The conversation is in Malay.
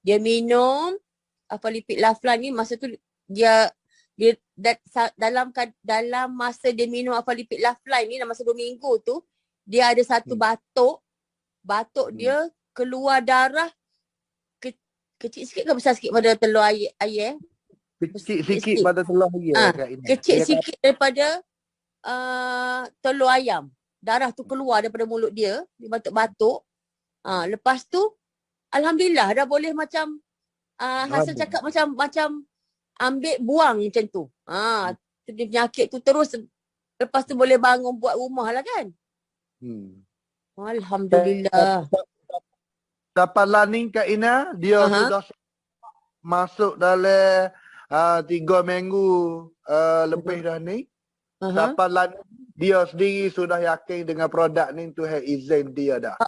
Dia minum Afalipid Laflan ni masa tu dia dalam masa dia minum Afalipid Laflan ni dalam masa 2 minggu tu dia ada satu batuk dia keluar darah kecil sikit ke besar sikit pada telur ayam? Kecil sikit pada telur dia, Kak Ina. Kecil sikit daripada telur ayam. Darah tu keluar daripada mulut dia batuk-batuk. Lepas tu alhamdulillah dah boleh macam Hasan cakap macam ambil buang macam tu. Penyakit tu terus lepas tu boleh bangun buat rumah lah kan. Alhamdulillah. Dapat ni Kak Ina, dia sudah masuk dalam 3 minggu lebih dah ni. Dapat dia sendiri sudah yakin dengan produk ni tu izin dia dah.